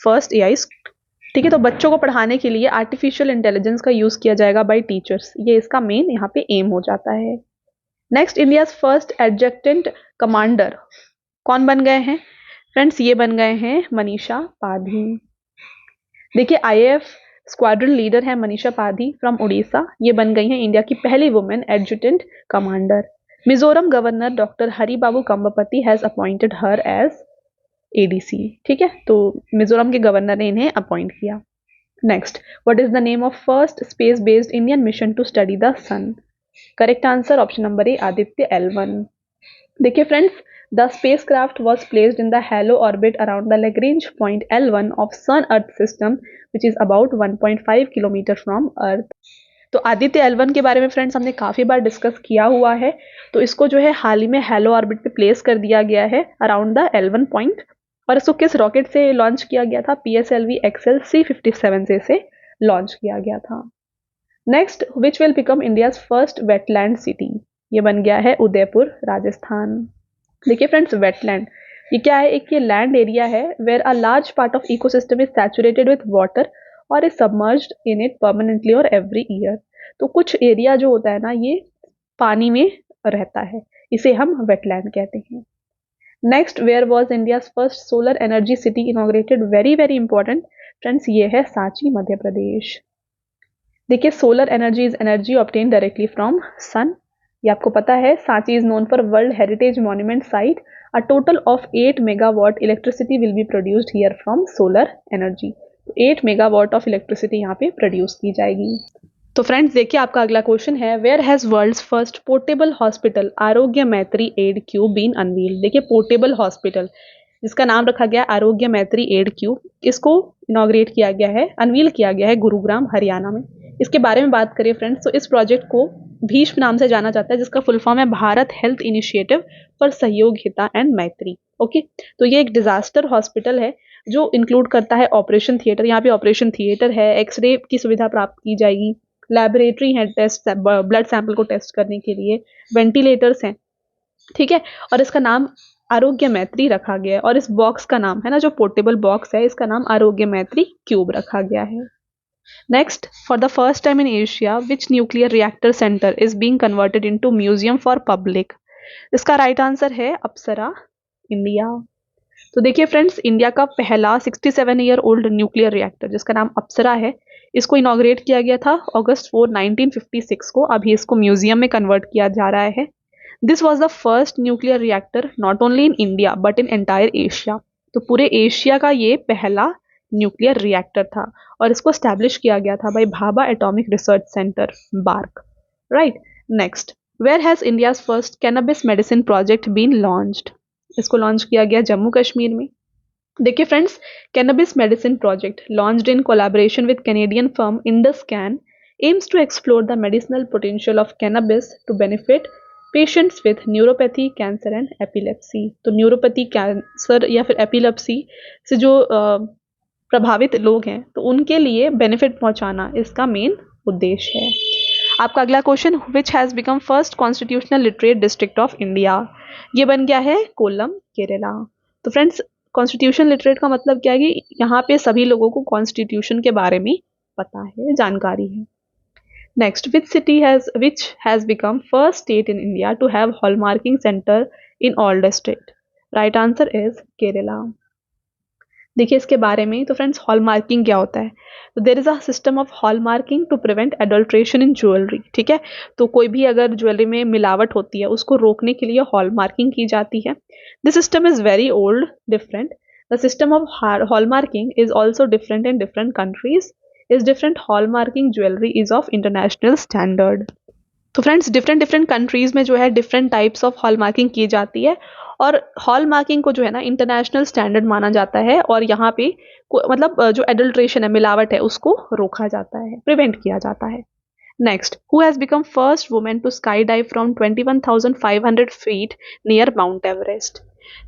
first AI. ठीक है, तो बच्चों को पढ़ाने के लिए आर्टिफिशियल इंटेलिजेंस का यूज किया जाएगा बाय टीचर्स, ये इसका मेन यहाँ पे एम हो जाता है। नेक्स्ट इंडिया फर्स्ट एडजक्टेंट कमांडर कौन बन गए हैं? फ्रेंड्स ये बन गए हैं मनीषा पाधी। देखिए आईएएफ स्क्वाड्रन लीडर है मनीषा पाधी फ्रॉम उड़ीसा। ये बन गई हैं इंडिया की पहली women adjutant commander. Mizoram governor doctor Haribabu Kambhampati has appointed her as ADC. ठीक है, तो मिजोरम के गवर्नर ने इन्हें अपॉइंट किया। Next, what is the name of first space based Indian mission to study the sun? Correct answer option number A Aditya L1। देखिए friends, the spacecraft was placed in the halo orbit around the Lagrange point L1 of Sun-Earth system, which is about 1.5 kilometre from Earth। तो Aditya L1 के बारे में friends हमने काफ़ी बार discuss किया हुआ है। तो इसको जो है हाल ही में हेलो ऑर्बिट पे प्लेस कर दिया गया है अराउंड द L1 पॉइंट। और इसको किस रॉकेट से लॉन्च किया गया था? PSLV XL C57 से लॉन्च किया गया था। Next, which will become India's first wetland city? ये बन गया है उदयपुर राजस्थान। देखिए फ्रेंड्स, वेटलैंड ये क्या है? एक ये लैंड एरिया है where a large part of ecosystem is saturated with water और is submerged in it permanently और एवरी ईयर। तो कुछ एरिया जो होता है ना ये पानी में रहता है, इसे हम वेटलैंड कहते हैं। Next, where was India's first solar energy city inaugurated? Very very important friends, ये है सांची मध्य प्रदेश। देखिए solar energy is energy obtain directly from sun. ये आपको पता है। Sanchi is known for world heritage monument site. A total of 8 megawatt electricity will be produced here from solar energy. तो 8 megawatt of electricity यहाँ पे प्रोड्यूस की जाएगी। तो फ्रेंड्स देखिए आपका अगला क्वेश्चन है, where has world's first portable hospital Aarogya Maitri aid cube been unveiled? देखिए पोर्टेबल हॉस्पिटल जिसका नाम रखा गया आरोग्य मैत्री एड क्यूब, इसको इनॉग्रेट किया गया है, अनवील किया गया है गुरुग्राम हरियाणा में। इसके बारे में बात करें फ्रेंड्स, तो इस प्रोजेक्ट को भीष्म नाम से जाना जाता है, जिसका फुल फॉर्म है भारत हेल्थ इनिशिएटिव फॉर सहयोग हिता एंड मैत्री। ओके, तो ये एक डिजास्टर हॉस्पिटल है जो इंक्लूड करता है ऑपरेशन थिएटर। यहाँ पे ऑपरेशन थिएटर है, एक्सरे की सुविधा प्राप्त की जाएगी, लैबोरेटरी है टेस्ट ब्लड सैंपल को टेस्ट करने के लिए, वेंटिलेटर्स हैं। ठीक है, और इसका नाम आरोग्य मैत्री रखा गया है। और इस बॉक्स का नाम है ना, जो पोर्टेबल बॉक्स है, इसका नाम आरोग्य मैत्री क्यूब रखा गया है। Next, for the first time in Asia, which nuclear reactor center is being converted into museum for public? इसका राइट आंसर है अप्सरा इंडिया। तो देखिए फ्रेंड्स, इंडिया का पहला 67 ईयर ओल्ड न्यूक्लियर रिएक्टर जिसका नाम अप्सरा है, इसको इनॉग्रेट किया गया था अगस्त 4, 1956 को। अभी इसको म्यूजियम में कन्वर्ट किया जा रहा है। This was the first nuclear reactor not only in India but in entire Asia. तो पूरे एशिया का ये पहला न्यूक्लियर रिएक्टर था और इसको स्टैब्लिश किया गया था by Bhabha atomic research centre BARC. Right, next, where has India's first cannabis medicine project been launched? इसको लॉन्च किया गया जम्मू कश्मीर में। देखिए friends, cannabis medicine project launched in collaboration with Canadian firm IndusCann aims to explore the medicinal potential of cannabis to benefit patients with neuropathy, cancer and epilepsy. तो neuropathy, cancer या फिर epilepsy से जो प्रभावित लोग हैं तो उनके लिए बेनिफिट पहुंचाना इसका मेन उद्देश्य है। आपका अगला question, which has become first constitutional literate district of India? ये बन गया है कोल्लम केरला। तो फ्रेंड्स, कॉन्स्टिट्यूशन लिटरेट का मतलब क्या है कि यहाँ पे सभी लोगों को कॉन्स्टिट्यूशन के बारे में पता है, जानकारी है। Next, which has become first state in India to have hallmarking centre in all district? Right answer is Kerala. देखिए इसके बारे में, तो फ्रेंड्स हॉलमार्किंग क्या होता है? तो there is a system of hallmarking to prevent adulteration in jewellery. ठीक है, तो कोई भी अगर ज्वेलरी में मिलावट होती है उसको रोकने के लिए हॉलमार्किंग की जाती है। This system is very old, different. The system of hallmarking is also different in different countries. Is different hallmarking jewellery is of international standard. तो फ्रेंड्स डिफरेंट डिफरेंट कंट्रीज में जो है different types of hall marking की जाती है और hall marking को जो है ना इंटरनेशनल स्टैंडर्ड माना जाता है और यहाँ पे मतलब जो एडल्ट्रेशन है, मिलावट है, उसको रोका जाता है, प्रिवेंट किया जाता है. Next, who has become first women to sky dive from 21,500 feet near Mount Everest.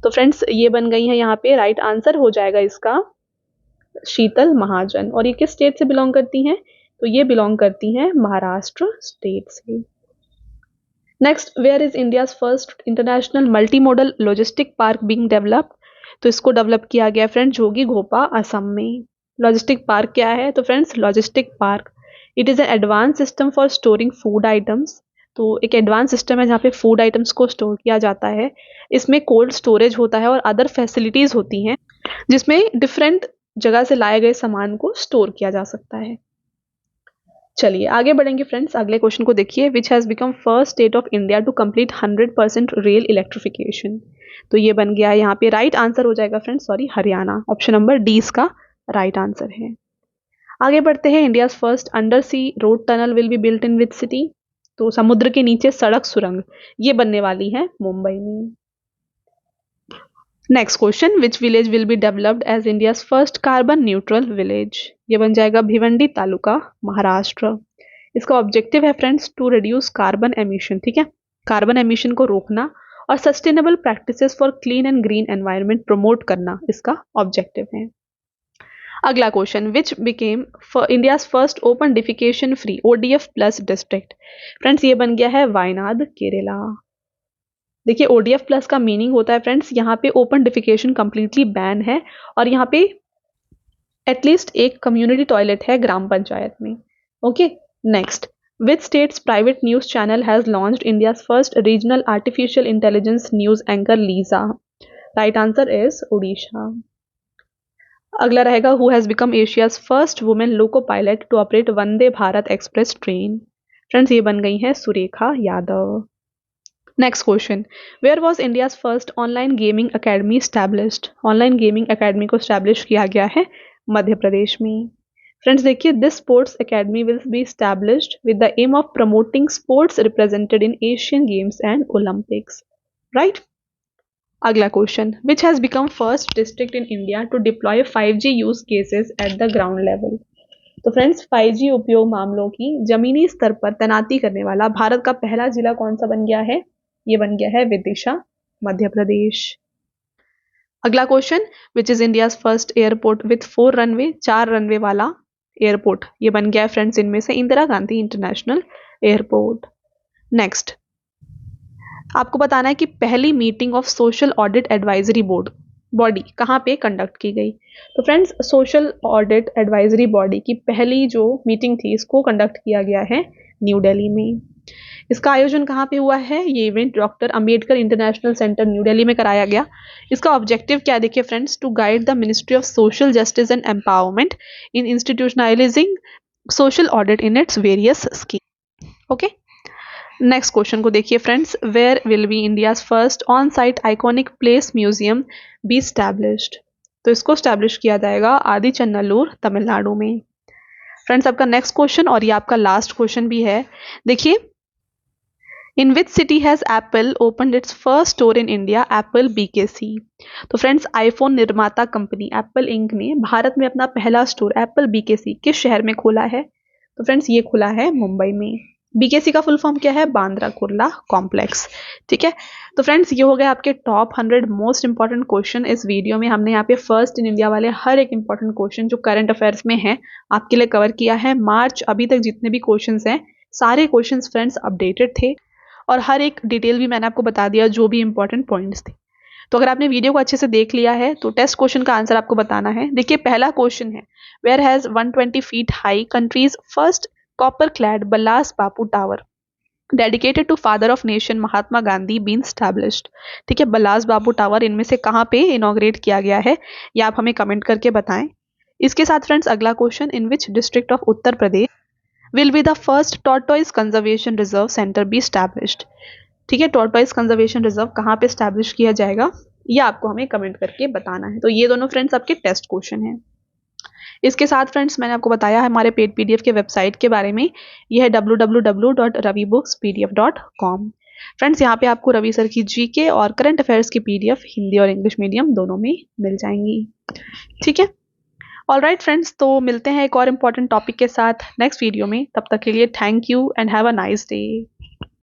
तो फ्रेंड्स ये बन गई है यहाँ पे, राइट आंसर हो जाएगा इसका शीतल महाजन. और ये किस स्टेट से बिलोंग करती हैं? तो ये बिलोंग करती हैं महाराष्ट्र स्टेट से. नेक्स्ट, where is India's first international multi modal logistic park being developed. तो इसको डेवलप किया गया फ्रेंड जोगी घोपा असम में. लॉजिस्टिक पार्क क्या है? तो friends logistic park it is an advance system for storing food items. तो एक एडवांस सिस्टम है जहाँ पे फूड आइटम्स को स्टोर किया जाता है. इसमें कोल्ड स्टोरेज होता है और अदर फैसिलिटीज होती हैं जिसमें डिफरेंट जगह से लाए गए सामान को स्टोर किया जा सकता है. चलिए आगे बढ़ेंगे फ्रेंड्स. अगले क्वेश्चन को देखिए. Which has become first state of India to complete 100% rail electrification. तो ये बन गया है यहाँ पे, राइट आंसर हो जाएगा friends, sorry, Haryana. Option number D इसका राइट आंसर है. आगे बढ़ते हैं. India first under sea road tunnel will be built in which city. तो समुद्र के नीचे सड़क सुरंग ये बनने वाली है मुंबई में. Next question, which village will be developed as India's first carbon neutral village. ये बन जाएगा भिवंडी तालुका, महाराष्ट्र. इसका ऑब्जेक्टिव है friends to reduce carbon emission. ठीक है, कार्बन एमिशन को रोकना और sustainable practices for clean and green environment promote करना इसका ऑब्जेक्टिव है. अगला question, which became India's first open defecation free ODF plus district. Friends ये बन गया है वायनाड, केरला. देखिए ODF प्लस का मीनिंग होता है फ्रेंड्स यहाँ पे ओपन डिफिकेशन कंप्लीटली बैन है और यहाँ पे एटलीस्ट एक कम्युनिटी टॉयलेट है ग्राम पंचायत में. Okay. Next, which state's private news channel has launched India's first regional artificial intelligence news anchor Lisa. Right answer is Orissa. अगला रहेगा, who has become Asia's first women loco pilot to operate Vande Bharat express train. Friends ये बन गई है Surekha Yadav. Next question, where was India's first online gaming academy established. Online gaming academy को establish किया गया है मध्य प्रदेश में. फ्रेंड्स देखिए, this sports academy will be established with the aim of promoting sports represented in Asian games and Olympics. Right. अगला question, which has become first district in India to deploy 5G use cases at the ground level. तो friends 5G उपयोग मामलों की जमीनी स्तर पर तैनाती करने वाला भारत का पहला जिला कौन सा बन गया है? ये बन गया है विदिशा, मध्य प्रदेश. अगला question, which is India's first airport with 4 runway, 4 runway वाला एयरपोर्ट. ये बन गया है फ्रेंड्स इनमें से Indira Gandhi international airport. Next, आपको बताना है कि पहली meeting of social audit advisory board body कहाँ पे कंडक्ट की गई. तो friends social audit advisory body की पहली जो मीटिंग थी इसको कंडक्ट किया गया है न्यू दिल्ली में. इसका आयोजन कहाँ पे हुआ है? ये event doctor Ambedkar international centre new Delhi में कराया गया. इसका ऑब्जेक्टिव क्या देखिए friends, to guide the ministry of social justice and empowerment in institutionalising social audit in its various scheme. Okay. Next question को देखिए friends, where will be India's first on site iconic place museum be established. तो इसको establish किया जाएगा आदिचन्नल्लूर, तमिलनाडु में. Friends आपका next question और ये आपका लास्ट क्वेश्चन भी है. देखिए, in which city has Apple opened its first store in India, Apple BKC. तो फ्रेंड्स आईफोन निर्माता कंपनी एप्पल इंक ने भारत में अपना पहला स्टोर एप्पल BKC किस शहर में खोला है? तो फ्रेंड्स ये खुला है मुंबई में. BKC का फुल फॉर्म क्या है? बांद्रा कुर्ला कॉम्प्लेक्स. ठीक है. तो फ्रेंड्स ये हो गए आपके टॉप 100 मोस्ट इंपॉर्टेंट क्वेश्चन. इस वीडियो में हमने यहाँ पे फर्स्ट इन इंडिया वाले हर एक इंपॉर्टेंट क्वेश्चन जो करंट अफेयर्स में है आपके लिए कवर किया है. मार्च अभी तक जितने भी क्वेश्चन हैं सारे क्वेश्चन फ्रेंड्स अपडेटेड थे और हर एक डिटेल भी मैंने आपको बता दिया जो भी इंपॉर्टेंट पॉइंट्स थे. तो अगर आपने वीडियो को अच्छे से देख लिया है तो टेस्ट क्वेश्चन का आंसर आपको बताना है. देखिए पहला क्वेश्चन है, where has 120 feet high country's first copper clad Ballas Bapu tower dedicated to father of nation Mahatma Gandhi been established. ठीक है, बल्लास बापू टावर इनमें से कहाँ पे इनॉग्रेट किया गया है ये आप हमें कमेंट करके बताएं. इसके साथ फ्रेंड्स अगला question, in which district of Uttar Pradesh will be the first tortoise conservation reserve center be established. ठीक है, tortoise conservation reserve कहाँ पे establish किया जाएगा? ये आपको हमें कमेंट करके बताना है। तो ये दोनों फ्रेंड्स आपके टेस्ट क्वेश्चन हैं। इसके साथ फ्रेंड्स मैंने आपको बताया है हमारे पेड पीडीएफ के वेबसाइट के बारे में। यह है www.ravibookspdf.com। फ्रेंड्स यहाँ पे आपको रवि सर की जीके और करंट अफेयर्स की पीडीएफ हिंदी और इंग्लिश मीडियम दोनों में मिल जाएंगी। ठीक है, ऑलराइट फ्रेंड्स, तो मिलते हैं एक और इम्पॉर्टेंट टॉपिक के साथ नेक्स्ट वीडियो में। तब तक के लिए thank you and have a nice day.